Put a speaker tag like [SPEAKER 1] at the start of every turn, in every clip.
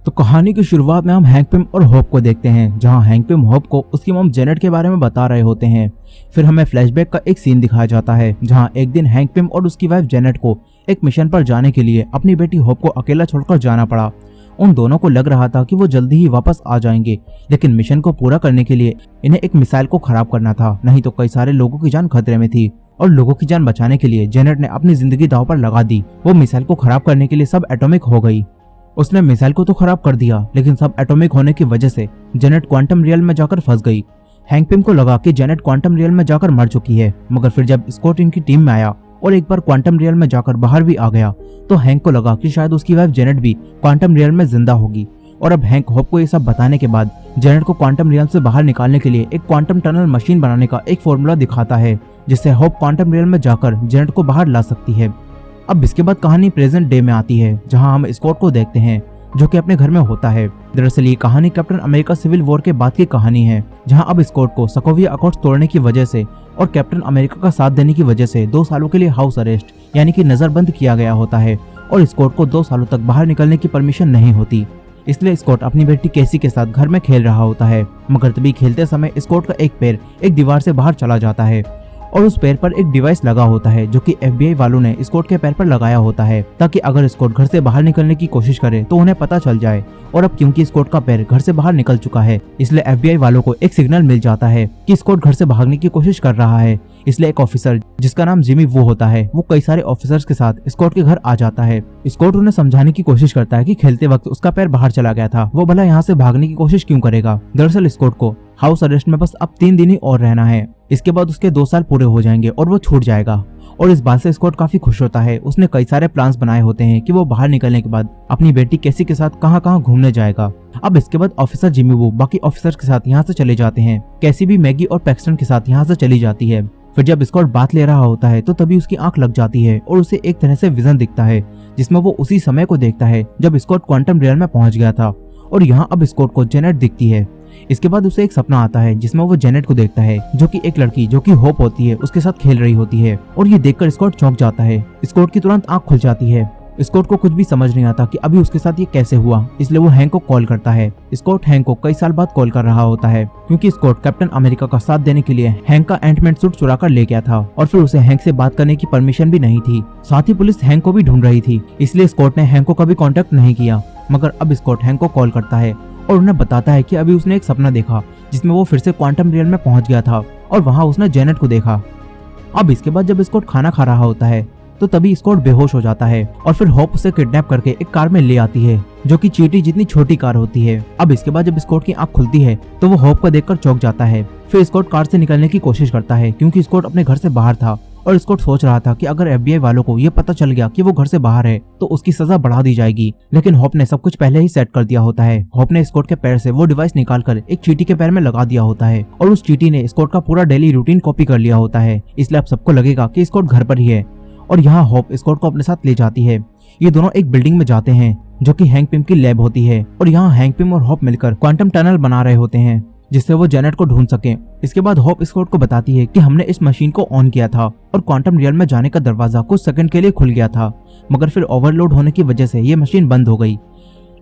[SPEAKER 1] तो कहानी की शुरुआत में हम हैंक पिम और होप को देखते हैं, जहां हैंक पिम होप को उसकी मॉम जेनेट के बारे में बता रहे होते हैं। फिर हमें फ्लैशबैक का एक सीन दिखाया जाता है, जहां एक दिन हैंक पिम और उसकी वाइफ जेनेट को एक मिशन पर जाने के लिए अपनी बेटी होप को अकेला छोड़कर जाना पड़ा। उन दोनों को लग रहा था कि वो जल्दी ही वापस आ जाएंगे, लेकिन मिशन को पूरा करने के लिए इन्हें एक मिसाइल को खराब करना था, नहीं तो कई सारे लोगों की जान खतरे में थी। और लोगों की जान बचाने के लिए जेनेट ने अपनी जिंदगी दांव पर लगा दी। वो मिसाइल को खराब करने के लिए सब एटॉमिक हो गई। उसने मिसाइल को तो खराब कर दिया, लेकिन सब एटॉमिक होने की वजह से जेनेट क्वांटम रियल में जाकर फंस गई। हैंक पिम को लगा कि जेनेट क्वांटम रियल में जाकर मर चुकी है, मगर फिर जब स्कॉट इनकी टीम में आया और एक बार क्वांटम रियल में जाकर बाहर भी आ गया, तो हैंक को लगा कि शायद उसकी वाइफ जेनेट भी क्वांटम रियल में जिंदा होगी। और अब हैंक होप को ये सब बताने के बाद जेनेट को क्वांटम रियल से बाहर निकालने के लिए एक क्वांटम टनल मशीन बनाने का एक फॉर्मूला दिखाता है, जिससे होप क्वांटम रियल में जाकर जेनेट को बाहर ला सकती है। अब इसके बाद कहानी प्रेजेंट डे में आती है, जहां हम स्कॉट को देखते हैं जो कि अपने घर में होता है। दरअसल ये कहानी कैप्टन अमेरिका सिविल वॉर के बाद की कहानी है, जहां अब स्कॉट को सोकोविया अकॉर्ड्स तोड़ने की वजह से और कैप्टन अमेरिका का साथ देने की वजह से 2 सालों के लिए हाउस अरेस्ट यानी कि नजरबंद किया गया होता है, और स्कॉट को 2 सालों तक बाहर निकलने की परमिशन नहीं होती। इसलिए स्कॉट अपनी बेटी कैसी के साथ घर में खेल रहा होता है, मगर तभी खेलते समय स्कॉट का एक पैर एक दीवार से बाहर चला जाता है और उस पैर पर एक डिवाइस लगा होता है, जो कि FBI वालों ने स्कॉट के पैर पर लगाया होता है, ताकि अगर स्कॉट घर से बाहर निकलने की कोशिश करे तो उन्हें पता चल जाए। और अब क्योंकि स्कॉट का पैर घर से बाहर निकल चुका है, इसलिए FBI वालों को एक सिग्नल मिल जाता है कि स्कॉट घर से भागने की कोशिश कर रहा है। इसलिए एक ऑफिसर जिसका नाम जिमी वो होता है, वो कई सारे ऑफिसर्स के साथ स्कॉट के घर आ जाता है। स्कॉट उन्हें समझाने की कोशिश करता है कि खेलते वक्त उसका पैर बाहर चला गया था, वो भला यहाँ से भागने की कोशिश क्यों करेगा। दरअसल स्कॉट को हाउस अरेस्ट में बस अब 3 दिन ही और रहना है, इसके बाद उसके 2 साल पूरे हो जाएंगे और वो छूट जाएगा। और इस बात से स्कॉट काफी खुश होता है। उसने कई सारे प्लान्स बनाए होते हैं कि वो बाहर निकलने के बाद अपनी बेटी कैसी के साथ कहां कहां घूमने जाएगा। अब इसके बाद ऑफिसर जिमी वो बाकी ऑफिसर्स के साथ यहाँ से चले जाते हैं। कैसी भी मैगी और पैक्सटन के साथ यहाँ से चली जाती है। फिर जब स्कॉट बात ले रहा होता है तो तभी उसकी आंख लग जाती है और उसे एक तरह से विजन दिखता है, जिसमें वो उसी समय को देखता है जब स्कॉट क्वांटम रियल में पहुंच गया था। और यहाँ अब स्कॉट को जेनेट दिखती है। इसके बाद उसे एक सपना आता है, जिसमें वो जेनेट को देखता है, जो कि एक लड़की जो कि होप होती है उसके साथ खेल रही होती है। और ये देखकर स्कॉट चौंक जाता है। स्कॉट की तुरंत आंख खुल जाती है। स्कॉट को कुछ भी समझ नहीं आता कि अभी उसके साथ ये कैसे हुआ, इसलिए वो हैंक को कॉल करता है। स्कॉट हैंक को कई साल बाद कॉल कर रहा होता है, क्योंकि स्कॉट कैप्टन अमेरिका का साथ देने के लिए हैंक का एंटमैन सूट चुरा कर ले गया था, और फिर उसे हैंक से बात करने की परमिशन भी नहीं थी। साथ ही पुलिस हैंक को भी ढूंढ रही थी, इसलिए स्कॉट ने हैंक को कभी कॉन्टेक्ट नहीं किया। मगर अब स्कॉट हैंक को कॉल करता है और उन्हें बताता है कि अभी उसने एक सपना देखा, जिसमें वो फिर से क्वांटम रियल में पहुंच गया था और वहां उसने जेनेट को देखा। अब इसके बाद जब स्कॉट खाना खा रहा होता है तो तभी स्कॉट बेहोश हो जाता है और फिर होप उसे किडनैप करके एक कार में ले आती है, जो कि चींटी जितनी छोटी कार होती है। अब इसके बाद जब स्कॉट की आंख खुलती है तो वो होप को देखकर चौंक जाता है। फिर स्कॉट कार से निकलने की कोशिश करता है, क्योंकि स्कॉट अपने घर से बाहर था और स्कॉट सोच रहा था कि अगर FBI वालों को ये पता चल गया कि वो घर से बाहर है तो उसकी सजा बढ़ा दी जाएगी। लेकिन होप ने सब कुछ पहले ही सेट कर दिया होता है। होप ने स्कॉट के पैर से वो डिवाइस निकालकर एक चींटी के पैर में लगा दिया होता है और उस चींटी ने स्कॉट का पूरा डेली रूटीन कॉपी कर लिया होता है। इसलिए अब सबको लगेगा कि स्कॉट घर पर ही है। और यहाँ होप स्कॉट को अपने साथ ले जाती है। ये दोनों एक बिल्डिंग में जाते हैं, जो कि हैंक पिम की लैब होती है, और यहाँ हैंक पिम और होप मिलकर क्वांटम टनल बना रहे होते हैं, जिससे वो जेनेट को ढूंढ सके। इसके बाद होप स्कॉट को बताती है कि हमने इस मशीन को ऑन किया था और क्वांटम रियल में जाने का दरवाजा कुछ सेकंड के लिए खुल गया था, मगर फिर ओवरलोड होने की वजह से ये मशीन बंद हो गई।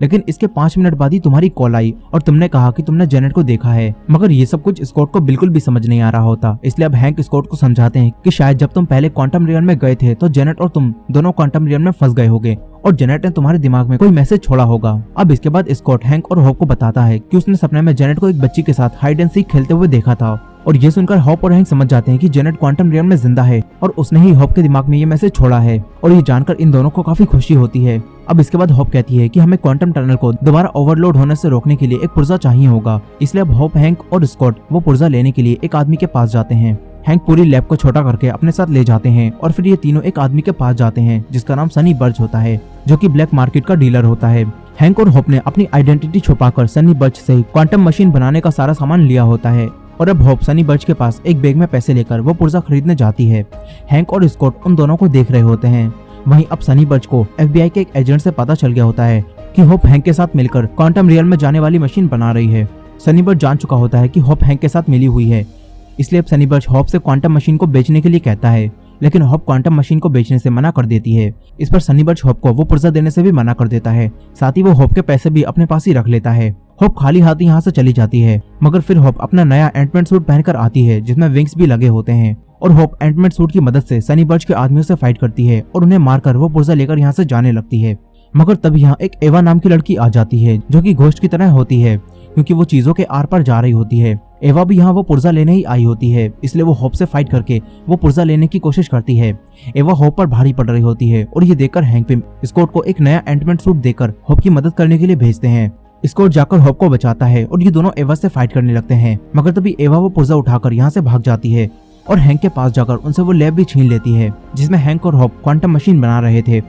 [SPEAKER 1] लेकिन इसके 5 मिनट बाद ही तुम्हारी कॉल आई और तुमने कहा कि तुमने जेनेट को देखा है। मगर ये सब कुछ स्कॉट को बिल्कुल भी समझ नहीं आ रहा होता। इसलिए अब हैंक स्कॉट को समझाते हैं कि शायद जब तुम पहले क्वांटम रियल में गए थे तो जेनेट और तुम दोनों क्वांटम रियल में फंस गए होगे और जेनेट ने तुम्हारे दिमाग में कोई मैसेज छोड़ा होगा। अब इसके बाद स्कॉट हैंक और होप को बताता है कि उसने सपने में जेनेट को एक बच्ची के साथ हाइड एंड सीक खेलते हुए देखा था। और ये सुनकर होप और हैंक समझ जाते हैं कि जेनेट क्वांटम रियल में जिंदा है और उसने ही होप के दिमाग में ये मैसेज छोड़ा है। और ये जानकर इन दोनों को काफी खुशी होती है। अब इसके बाद होप कहती है कि हमें क्वांटम टनल को दोबारा ओवरलोड होने से रोकने के लिए एक पुर्जा चाहिए होगा। इसलिए अब होप, हैंक और स्कॉट वो पुर्जा लेने के लिए एक आदमी के पास जाते हैं। हैंक पूरी लैब को छोटा करके अपने साथ ले जाते हैं और फिर ये तीनों एक आदमी के पास जाते हैं, जिसका नाम सनी बर्च होता है, जो कि ब्लैक मार्केट का डीलर होता है। हैंक और होप ने अपनी आइडेंटिटी छुपाकर सनी बर्च से क्वांटम मशीन बनाने का सारा सामान लिया होता है। और अब होप सनी बर्च के पास एक बैग में पैसे लेकर वो पुर्जा खरीदने जाती है। हैंक और स्कॉट उन दोनों को देख रहे होते हैं। वहीं अब सनी बर्च को FBI के एक एजेंट से पता चल गया होता है कि होप हैंक के साथ मिलकर क्वांटम रियल में जाने वाली मशीन बना रही है। सनी बर्च जान चुका होता है कि होप हैंक के साथ मिली हुई है, इसलिए अब सनी बर्च होप से क्वांटम मशीन को बेचने के लिए कहता है। लेकिन होप क्वांटम मशीन को बेचने से मना कर देती है। इस पर सनी बर्च होप को वो पुर्जा देने से भी मना कर देता है। साथ ही वो होप के पैसे भी अपने पास ही रख लेता है। होप खाली हाथ यहाँ से चली जाती है, मगर फिर होप अपना नया एंटमैन सूट पहनकर आती है जिसमें विंग्स भी लगे होते हैं और होप एंटमैन सूट की मदद से सनी बर्च के आदमियों से फाइट करती है और उन्हें मारकर वो पुर्जा लेकर यहाँ से जाने लगती है। मगर तभी यहाँ एक एवा नाम की लड़की आ जाती है जो कि घोस्ट की तरह होती है, क्योंकि वो चीजों के आर पार जा रही होती है। एवा भी यहाँ वो पुर्जा लेने ही आई होती है, इसलिए वो होप से फाइट करके वो पुर्जा लेने की कोशिश करती है। एवा होप पर भारी पड़ रही होती है और ये देखकर हैंक पिम स्कॉट को एक नया एंटमैन सूट देकर होप की मदद करने के लिए भेजते हैं। स्कॉट जाकर होप को बचाता है और ये दोनों एवा से फाइट करने लगते हैं, मगर तभी एवा वो पुर्जा उठाकर यहाँ से भाग जाती है और हैंक के पास जाकर उनसे वो लैब भी छीन लेती है जिसमें हैंक और होप क्वांटम मशीन बना रहे थे।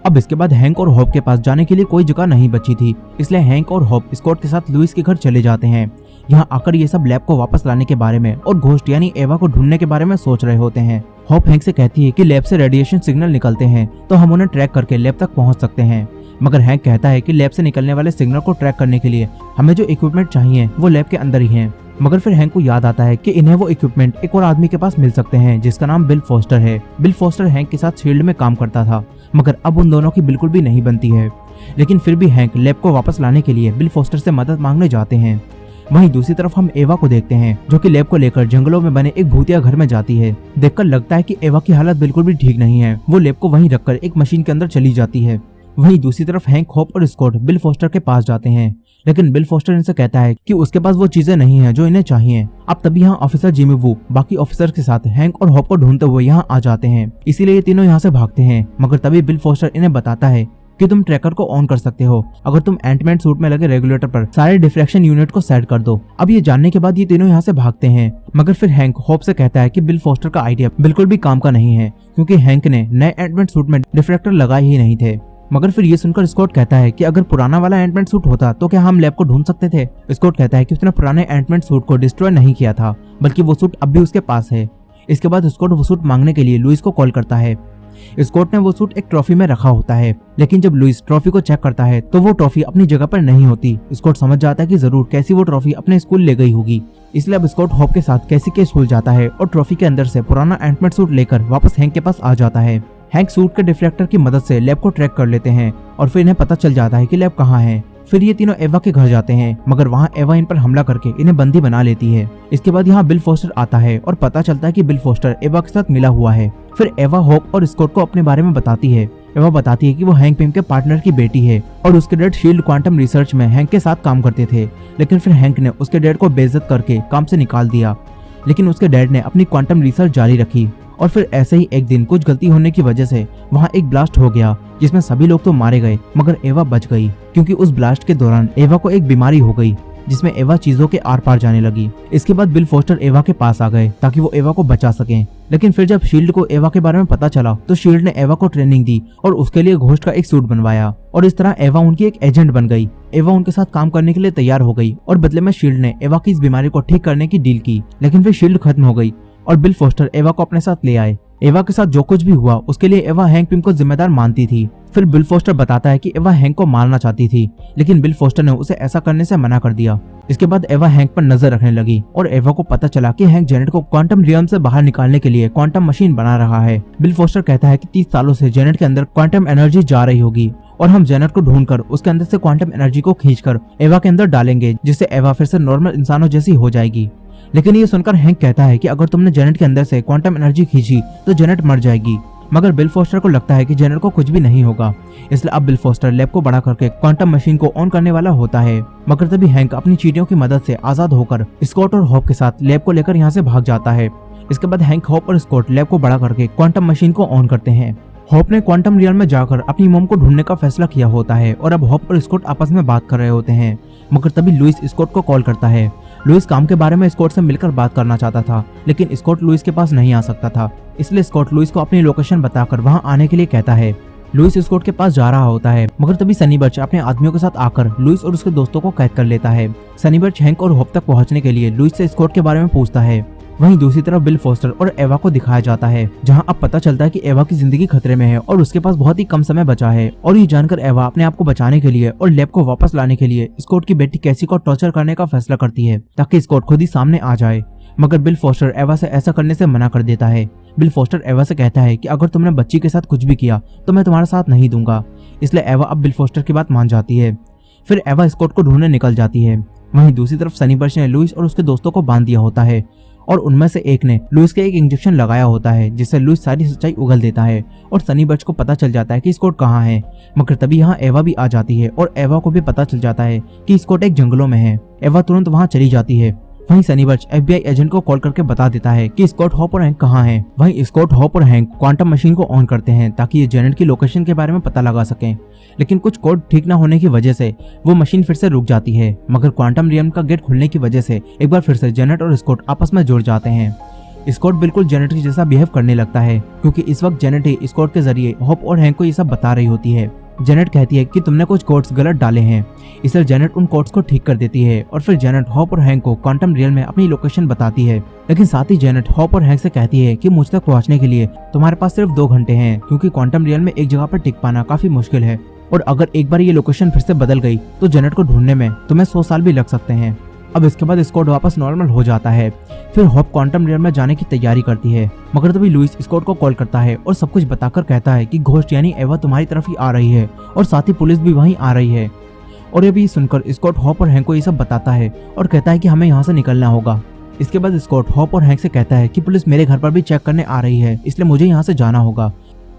[SPEAKER 1] अब इसके बाद हैंक और होप के पास जाने के लिए कोई जगह नहीं बची थी, इसलिए हैंक और होप स्कॉट के साथ लुइस के घर चले जाते हैं। यहाँ आकर ये सब लैब को वापस लाने के बारे में और घोस्ट यानी एवा को ढूंढने के बारे में सोच रहे होते हैं। होप हैंक से कहती है कि लैब से रेडिएशन सिग्नल निकलते हैं तो हम उन्हें ट्रैक करके लैब तक पहुंच सकते हैं, मगर हैंक कहता है कि लैब से निकलने वाले सिग्नल को ट्रैक करने के लिए हमें जो इक्विपमेंट चाहिए वो लैब के अंदर ही है। मगर फिर हैंक को याद आता है कि इन्हें वो इक्विपमेंट एक और आदमी के पास मिल सकते हैं जिसका नाम बिल फोस्टर है। बिल फोस्टर हैंक के साथ शील्ड में काम करता था, मगर अब उन दोनों की बिल्कुल भी नहीं बनती है। लेकिन फिर भी हैंक लैब को वापस लाने के लिए बिल फोस्टर से मदद मांगने जाते हैं। वहीं दूसरी तरफ हम एवा को देखते हैं जो कि लैब को लेकर जंगलों में बने एक भूतिया घर में जाती है। देखकर लगता है कि एवा की हालत बिल्कुल भी ठीक नहीं है। वो लैब को वहीं रखकर एक मशीन के अंदर चली जाती है। वहीं दूसरी तरफ हैंक, होप और स्कॉट बिल फोस्टर के पास जाते हैं, लेकिन बिल फोस्टर इनसे कहता है कि उसके पास वो चीजें नहीं है जो इन्हें चाहिए। अब तभी यहाँ ऑफिसर जिमी वू बाकी ऑफिसर के साथ हैंक और होप को ढूंढते हुए यहाँ आ जाते हैं, इसीलिए ये तीनों यहाँ से भागते हैं। मगर तभी बिल फोस्टर इन्हें बताता है कि तुम ट्रैकर को ऑन कर सकते हो अगर तुम एंटमैन सूट में लगे रेगुलेटर पर सारे डिफ्लेक्शन यूनिट को सेट कर दो। अब ये जानने के बाद ये तीनों यहाँ से भागते हैं, मगर फिर हैंक होप से कहता है कि बिल फोस्टर का आइडिया बिल्कुल भी काम का नहीं है, क्योंकि हैंक ने नए एंटमैन सूट में डिफ्लेक्टर लगाए ही नहीं थे। मगर फिर ये सुनकर स्कॉट कहता है कि अगर पुराना वाला एंटमैन सूट होता तो क्या हम लैब को ढूंढ सकते थे। स्कॉट कहता है कि उसने पुराने एंटमैन सूट को डिस्ट्रॉय नहीं किया था, बल्कि वो सूट अब भी उसके पास है। इसके बाद स्कॉट वो सूट मांगने के लिए लुइस को कॉल करता है। स्कॉट ने वो सूट एक ट्रॉफी में रखा होता है, लेकिन जब लुइस ट्रॉफी को चेक करता है तो वो ट्रॉफी अपनी जगह पर नहीं होती। स्कॉट समझ जाता है कि जरूर कैसी वो ट्रॉफी अपने स्कूल ले गई होगी, इसलिए अब स्कॉट होप के साथ कैसी के स्कूल जाता है और ट्रॉफी के अंदर से पुराना एंटमैन सूट लेकर वापस हैंक के पास आ जाता है। हैंक सूट के डिफ्लेक्टर की मदद से लैब को ट्रैक कर लेते हैं और फिर इन्हें पता चल जाता है कि लैब कहाँ है। फिर ये तीनों एवा के घर जाते हैं, मगर वहाँ एवा इन पर हमला करके इन्हें बंदी बना लेती है। इसके बाद यहाँ बिल फोस्टर आता है और पता चलता है कि बिल फोस्टर एवा के साथ मिला हुआ है। फिर एवा होप और स्कॉट को अपने बारे में बताती है। एवा बताती है कि वो हैंक पिम के पार्टनर की बेटी है और उसके डैड शील्ड क्वांटम रिसर्च में हैंक के साथ काम करते थे, लेकिन फिर हैंक ने उसके डैड को बेइज्जत करके काम से निकाल दिया। लेकिन उसके डैड ने अपनी क्वांटम रिसर्च जारी रखी और फिर ऐसे ही एक दिन कुछ गलती होने की वजह से वहाँ एक ब्लास्ट हो गया जिसमें सभी लोग तो मारे गए, मगर एवा बच गई, क्योंकि उस ब्लास्ट के दौरान एवा को एक बीमारी हो गई जिसमें एवा चीजों के आर पार जाने लगी। इसके बाद बिल फोस्टर एवा के पास आ गए ताकि वो एवा को बचा सकें, लेकिन फिर जब शील्ड को एवा के बारे में पता चला तो शील्ड ने एवा को ट्रेनिंग दी और उसके लिए घोस्ट का एक सूट बनवाया और इस तरह एवा उनकी एक एजेंट बन गई। एवा उनके साथ काम करने के लिए तैयार हो गई और बदले में शील्ड ने एवा की इस बीमारी को ठीक करने की डील की, लेकिन फिर शील्ड खत्म हो गई और बिल फोस्टर एवा को अपने साथ ले आए। एवा के साथ जो कुछ भी हुआ उसके लिए एवा हैंक पिम को जिम्मेदार मानती थी। फिर बिल फोस्टर बताता है कि एवा हैंक को मारना चाहती थी, लेकिन बिल फोस्टर ने उसे ऐसा करने से मना कर दिया। इसके बाद एवा हैंक पर नजर रखने लगी और एवा को पता चला कि हैंक जेनेट को क्वांटम रियम से बाहर निकालने के लिए क्वांटम मशीन बना रहा है। बिल फोस्टर कहता है कि 30 सालों से जेनेट के अंदर क्वांटम एनर्जी जा रही होगी और हम जेनेट को ढूंढकर उसके अंदर से क्वांटम एनर्जी को खींचकर एवा के अंदर डालेंगे, जिससे एवा फिर से नॉर्मल इंसानों जैसी हो जाएगी। लेकिन ये सुनकर हैंक कहता है कि अगर तुमने जेनेट के अंदर से क्वांटम एनर्जी खींची तो जेनेट मर जाएगी, मगर बिल फोस्टर को लगता है कि जेनेट को कुछ भी नहीं होगा। इसलिए अब बिल फोस्टर लैब को बड़ा करके क्वांटम मशीन को ऑन करने वाला होता है, मगर तभी हैंक अपनी चींटियों की मदद से आजाद होकर स्कॉट और होप के साथ लैब को लेकर यहाँ से भाग जाता है। इसके बाद हैंक, होप और स्कॉट लैब को बड़ा करके क्वांटम मशीन को ऑन करते हैं। होप ने क्वांटम रियल में जाकर अपनी मॉम को ढूंढने का फैसला किया होता है और अब होप और स्कॉट आपस में बात कर रहे होते हैं, मगर तभी लुइस स्कॉट को कॉल करता है। लुइस काम के बारे में स्कॉट से मिलकर बात करना चाहता था, लेकिन स्कॉट लुइस के पास नहीं आ सकता था, इसलिए स्कॉट लुइस को अपनी लोकेशन बताकर वहां आने के लिए कहता है। लुइस स्कॉट के पास जा रहा होता है, मगर तभी सनी बर्च अपने आदमियों के साथ आकर लुइस और उसके दोस्तों को कैद कर लेता है। सनी बर्च हैंक और होप तक पहुंचने के लिए लुइस से स्कॉट के बारे में पूछता है। वहीं दूसरी तरफ बिल फोस्टर और एवा को दिखाया जाता है, जहां अब पता चलता है कि एवा की जिंदगी खतरे में है और उसके पास बहुत ही कम समय बचा है। और ये जानकर एवा अपने आप को बचाने के लिए और लैब को वापस लाने के लिए स्कॉट की बेटी कैसी को टॉर्चर करने का फैसला करती है ताकि स्कॉट खुद ही सामने आ जाए, मगर बिल फोस्टर एवा से ऐसा करने से मना कर देता है। बिल फोस्टर एवा से कहता है कि अगर तुमने बच्ची के साथ कुछ भी किया तो मैं तुम्हारा साथ नहीं दूंगा। इसलिए एवा अब बिल फोस्टर की बात मान जाती है। फिर एवा स्कॉट को ढूंढने निकल जाती है। वहीं दूसरी तरफ सनी बर्च ने लुइस और उसके दोस्तों को बांध दिया होता है और उनमें से एक ने लुइस के एक इंजेक्शन लगाया होता है, जिससे लुइस सारी सच्चाई उगल देता है और सनी बर्च को पता चल जाता है कि स्कॉट कहाँ है। मगर तभी यहाँ एवा भी आ जाती है और एवा को भी पता चल जाता है कि स्कॉट एक जंगलों में है। एवा तुरंत वहाँ चली जाती है। वहीं सनी बर्च FBI एजेंट को कॉल करके बता देता है कि स्कॉट, हॉप और हैंक कहाँ हैं। वहीं स्कॉट, हॉप और हैंक क्वांटम मशीन को ऑन करते हैं ताकि ये जेनेट की लोकेशन के बारे में पता लगा सकें, लेकिन कुछ कोड ठीक न होने की वजह से वो मशीन फिर से रुक जाती है। मगर क्वांटम रियम का गेट खुलने की वजह से एक बार फिर से जेनेट और स्कॉट आपस में जुड़ जाते हैं। स्कॉट बिल्कुल जेनेट के जैसा बिहेव करने लगता है क्योंकि इस वक्त जेनेट ही स्कॉट के जरिए हॉप और हैंक को ये सब बता रही होती है। जेनेट कहती है कि तुमने कुछ कोड्स गलत डाले हैं, इसलिए जेनेट उन कोड्स को ठीक कर देती है और फिर जेनेट हॉप और हैंक को क्वांटम रियल में अपनी लोकेशन बताती है। लेकिन साथ ही जेनेट हॉप और हैंक से कहती है कि मुझ तक पहुंचने के लिए तुम्हारे पास सिर्फ 2 घंटे हैं, क्योंकि क्वांटम रियल में एक जगह पर टिक पाना काफी मुश्किल है और अगर एक बार ये लोकेशन फिर से बदल गई तो जेनेट को ढूंढने में तुम्हें 100 साल भी लग सकते हैं। अब इसके बाद स्कॉट वापस नॉर्मल हो जाता है। फिर हॉप क्वांटम रियल में जाने की तैयारी करती है, मगर तभी लुइस स्कॉट को कॉल करता है और सब कुछ बताकर कहता है कि घोस्ट यानी एवा तुम्हारी तरफ ही आ रही है और साथ ही पुलिस भी वहीं आ रही है। और ये भी सुनकर स्कॉट हॉप और हैंक को ये सब बताता है और कहता है कि हमें यहाँ से निकलना होगा। इसके बाद स्कॉट हॉप और हैंक से कहता है कि पुलिस मेरे घर पर भी चेक करने आ रही है, इसलिए मुझे यहाँ से जाना होगा।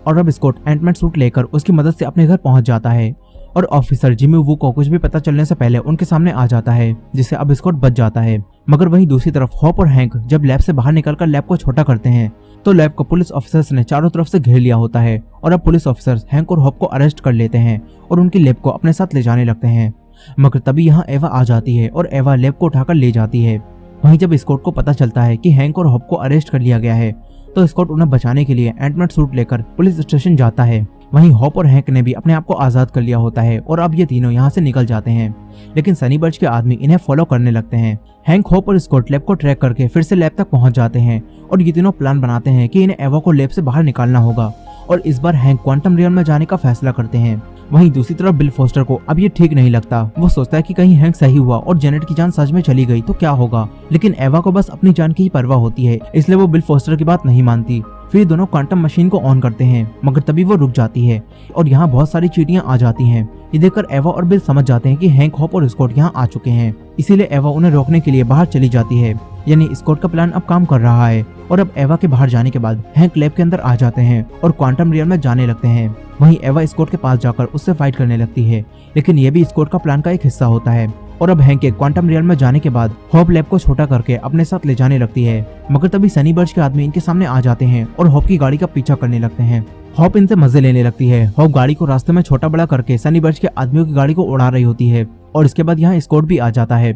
[SPEAKER 1] और अब स्कॉट एंटमैन सूट लेकर उसकी मदद से अपने घर पहुंच जाता है और ऑफिसर जिमी वू को कुछ भी पता चलने से पहले उनके सामने आ जाता है, जिससे अब स्कॉट बच जाता है। मगर वहीं दूसरी तरफ हॉप और हैंक जब लैब से बाहर निकलकर लैब को छोटा करते हैं तो लैब को पुलिस ऑफिसर्स ने चारों तरफ से घेर लिया होता है और अब पुलिस ऑफिसर्स हैंक और हॉप को अरेस्ट कर लेते हैं और उनकी लैब को अपने साथ ले जाने लगते हैं। मगर तभी यहाँ एवा आ जाती है और एवा लैब को उठाकर ले जाती है। वहीं जब स्कॉट को पता चलता है कि हैंक और हॉप को अरेस्ट कर लिया गया है तो स्कॉट उन्हें बचाने के लिए एंटमैन सूट लेकर पुलिस स्टेशन जाता है। वहीं हॉप और हैंक ने भी अपने आप को आजाद कर लिया होता है और अब ये तीनों यहाँ से निकल जाते हैं, लेकिन सनी बर्च के आदमी इन्हें फॉलो करने लगते हैं। हैंक, हॉप और स्कॉट लैब को ट्रैक करके फिर से लैब तक पहुंच जाते हैं और ये तीनों प्लान बनाते हैं कि इन्हें एवा को लैब से बाहर निकालना होगा और इस बार हैंक क्वांटम रियल में जाने का फैसला करते हैं। वहीं दूसरी तरफ बिल फोस्टर को अब ये ठीक नहीं लगता। वो सोचता है कि कहीं हैंक सही हुआ और जेनेट की जान सच में चली गई तो क्या होगा, लेकिन एवा को बस अपनी जान की ही परवाह होती है, इसलिए वो बिल फोस्टर की बात नहीं मानती। फिर दोनों क्वांटम मशीन को ऑन करते हैं, मगर तभी वो रुक जाती है और यहाँ बहुत सारी चींटियां आ जाती हैं। ये देखकर एवा और बिल समझ जाते हैं कि हैंक, हॉप और स्कॉट यहाँ आ चुके हैं, इसीलिए एवा उन्हें रोकने के लिए बाहर चली जाती है। यानी स्कॉट का प्लान अब काम कर रहा है और अब एवा के बाहर जाने के बाद हैंक लैब के अंदर आ जाते हैं और क्वांटम रियल में जाने लगते हैं। वहीं एवा स्कॉट के पास जाकर उससे फाइट करने लगती है, लेकिन ये भी स्कॉट का प्लान का एक हिस्सा होता है। और अब हैंक के क्वांटम रियल में जाने के बाद हॉप लैब को छोटा करके अपने साथ ले जाने लगती है। मगर तभी सनी बर्च के आदमी इनके सामने आ जाते हैं और हॉप की गाड़ी का पीछा करने लगते हैं। हॉप इनसे मजे लेने लगती है। हॉप गाड़ी को रास्ते में छोटा बड़ा करके सनी बर्च के आदमियों की गाड़ी को उड़ा रही होती है और इसके बाद यहाँ स्कॉट भी आ जाता है।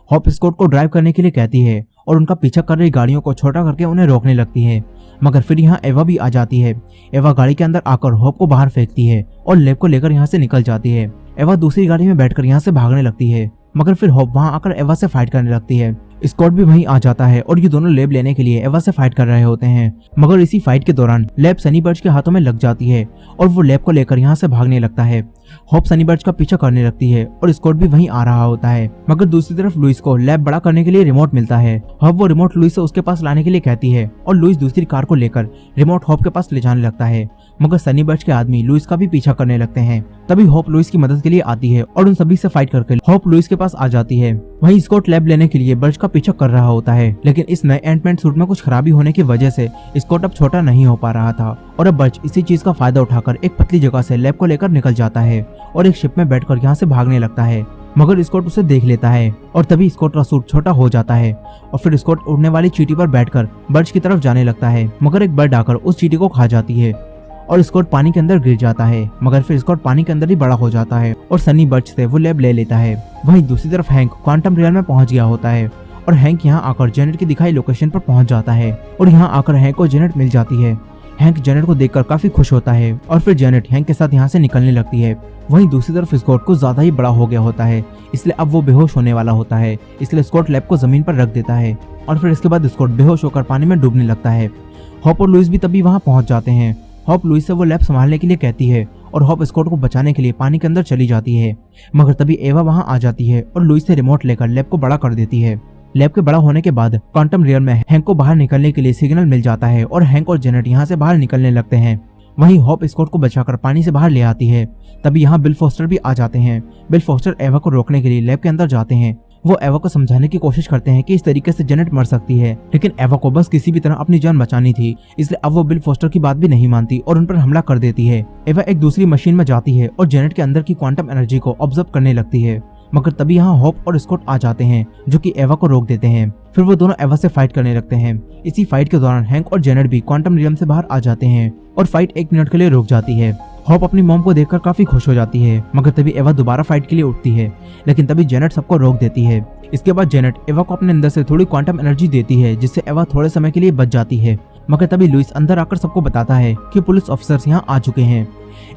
[SPEAKER 1] हॉप स्कॉट को ड्राइव करने के लिए कहती है और उनका पीछा कर रही गाड़ियों को छोटा करके उन्हें रोकने लगती है। मगर फिर यहाँ एवा भी आ जाती है। एवा गाड़ी के अंदर आकर हॉप को बाहर फेंकती है और लैब को लेकर यहाँ से निकल जाती है। एवा दूसरी गाड़ी में बैठकर यहाँ से भागने लगती है, मगर फिर हॉप वहाँ आकर एवा से फाइट करने लगती है। स्कॉट भी वहीं आ जाता है और ये दोनों लैब लेने के लिए एवा से फाइट कर रहे होते हैं। मगर इसी फाइट के दौरान लैब सनी बर्च के हाथों में लग जाती है और वो लैब को लेकर यहाँ से भागने लगता है। हॉप सनी बर्च का पीछा करने लगती है और स्कॉट भी वहीं आ रहा होता है। मगर दूसरी तरफ लुइस को लैब बड़ा करने के लिए रिमोट मिलता है। हॉप वो रिमोट लुइस से उसके पास लाने के लिए कहती है और लुइस दूसरी कार को लेकर रिमोट हॉप के पास ले जाने लगता है। मगर सनी बर्च के आदमी लुइस का भी पीछा करने लगते हैं। तभी हॉप लुइस की मदद के लिए आती है और उन सभी से फाइट करके हॉप लुइस के पास आ जाती है। वहीं स्कॉट लैब लेने के लिए बर्च का पीछा कर रहा होता है, लेकिन इस नए एंटमैन सूट में कुछ खराबी होने की वजह से स्कॉट अब छोटा नहीं हो पा रहा था और अब बर्च इसी चीज का फायदा उठाकर एक पतली जगह से लैब को लेकर निकल जाता है और एक शिप में बैठकर यहाँ से भागने लगता है। मगर स्कॉट उसे देख लेता है और तभी स्कॉट का सूट छोटा हो जाता है और फिर स्कॉट उड़ने वाली चींटी पर बैठकर बर्च की तरफ जाने लगता है। मगर एक बर्ड आकर उस चींटी को खा जाती है और स्कॉट पानी के अंदर गिर जाता है। मगर फिर स्कॉट पानी के अंदर ही बड़ा हो जाता है और सनी बर्च से वो लैब ले लेता है। वहीं दूसरी तरफ हैंक क्वांटम रियल में पहुंच गया होता है और हैंक यहाँ आकर जेनेट की दिखाई लोकेशन पर पहुंच जाता है और यहाँ आकर हैंक को जेनेट मिल जाती है। हैंक जेनेट को देखकर काफी खुश होता है और फिर जेनेट हैंक के साथ यहाँ से निकलने लगती है। वहीं दूसरी तरफ स्कॉट कुछ ज्यादा ही बड़ा हो गया होता है, इसलिए अब वो बेहोश होने वाला होता है। इसलिए स्कॉट लैब को जमीन पर रख देता है और फिर इसके बाद स्कॉट बेहोश होकर पानी में डूबने लगता है। हॉप और लुइस भी तभी वहाँ पहुंच जाते हैं। हॉप लुइस से वो लैब संभालने के लिए कहती है और हॉप स्कॉट को बचाने के लिए पानी के अंदर चली जाती है। मगर तभी एवा वहाँ आ जाती है और लुइस से रिमोट लेकर लैब को बड़ा कर देती है। लैब के बड़ा होने के बाद क्वांटम रियल में हैंक को बाहर निकलने के लिए सिग्नल मिल जाता है और हैंक और जेनेट यहाँ से बाहर निकलने लगते हैं। वहीं होप स्कॉट को बचाकर पानी से बाहर ले आती है। तभी यहाँ बिल फोस्टर भी आ जाते हैं। बिल फोस्टर एवा को रोकने के लिए लैब के अंदर जाते हैं। वो एवा को समझाने की कोशिश करते हैं कि इस तरीके से जेनेट मर सकती है, लेकिन एवा को बस किसी भी तरह अपनी जान बचानी थी, इसलिए अब वो बिल फोस्टर की बात भी नहीं मानती और उन पर हमला कर देती है। एवा एक दूसरी मशीन में जाती है और जेनेट के अंदर की क्वांटम एनर्जी को ऑब्जर्व करने लगती है, मगर तभी यहाँ होप और स्कॉट आ जाते हैं जो कि एवा को रोक देते हैं। फिर वो दोनों एवा से फाइट करने लगते हैं। इसी फाइट के दौरान हैंक और जेनेट भी क्वांटम रियम से बाहर आ जाते हैं और फाइट 1 मिनट के लिए रुक जाती है। होप अपनी मॉम को देखकर काफी खुश हो जाती है, मगर तभी एवा दोबारा फाइट के लिए उठती है, लेकिन तभी जेनेट सबको रोक देती है। इसके बाद जेनेट एवा को अपने अंदर से थोड़ी क्वांटम एनर्जी देती है, जिससे एवा थोड़े समय के लिए बच जाती है। मगर तभी लुइस अंदर आकर सबको बताता है कि पुलिस ऑफिसर्स यहाँ आ चुके हैं,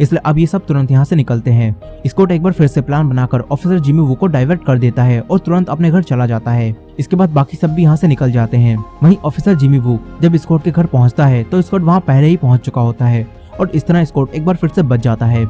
[SPEAKER 1] इसलिए अब ये सब तुरंत यहाँ से निकलते हैं। स्कॉट एक बार फिर से प्लान बनाकर ऑफिसर जिमी वू को डाइवर्ट कर देता है और तुरंत अपने घर चला जाता है। इसके बाद बाकी सब भी यहाँ से निकल जाते हैं। वहीं ऑफिसर जिमी वू जब स्कॉट के घर पहुँचता है तो स्कॉट वहाँ पहले ही पहुँच चुका होता है और इस तरह स्कॉट एक बार फिर से बच जाता है।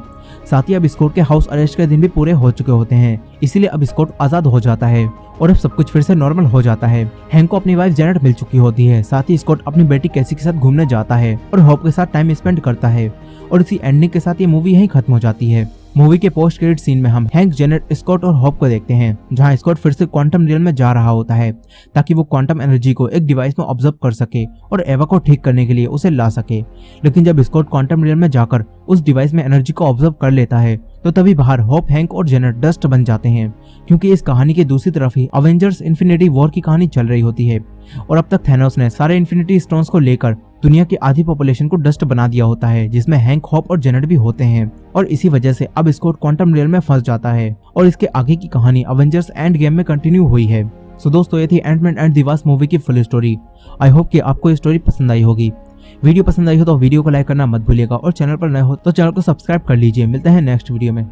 [SPEAKER 1] साथ ही अब स्कॉट के हाउस अरेस्ट के दिन भी पूरे हो चुके होते हैं, इसीलिए अब स्कॉट आजाद हो जाता है और अब सब कुछ फिर से नॉर्मल हो जाता है। हैंक को अपनी वाइफ जेनेट मिल चुकी होती है। साथ ही स्कॉट अपनी बेटी कैसी के साथ घूमने जाता है और होप के साथ टाइम स्पेंड करता है और इसी एंडिंग के साथ ये मूवी यहीं खत्म हो जाती है। मूवी के पोस्ट क्रेडिट सीन में हम हैंक, जेनेट, स्कॉट और होप को देखते हैं, जहां स्कॉट फिर से क्वांटम रियल में जा रहा होता है ताकि वो क्वांटम एनर्जी को एक डिवाइस में ऑब्जर्व कर सके और एवा को ठीक करने के लिए उसे ला सके। लेकिन जब स्कॉट क्वांटम रियल में जाकर उस डिवाइस में एनर्जी को ऑब्जर्व कर लेता है तो तभी बाहर होप, हैंक और जेनेट डस्ट बन जाते हैं, क्योंकि इस कहानी के दूसरी तरफ ही अवेंजर्स इन्फिनिटी वॉर की कहानी चल रही होती है और अब तक थैनोस ने सारे इन्फिनिटी स्टोन्स को लेकर दुनिया की आधी पॉपुलेशन को डस्ट बना दिया होता है, जिसमें हैंक, होप और जेनेट भी होते हैं। और इसी वजह से अब स्कॉट क्वांटम रियल में फंस जाता है और इसके आगे की कहानी अवेंजर्स एंड गेम में कंटिन्यू हुई है। सो दोस्तों, ये थी Ant Man and the wasp movie की फुल स्टोरी। आई होप कि आपको ये स्टोरी पसंद आई होगी। वीडियो पसंद आई हो तो वीडियो को लाइक करना मत भूलिएगा और चैनल पर नए हो तो चैनल को सब्सक्राइब कर लीजिए। मिलते हैं नेक्स्ट वीडियो में।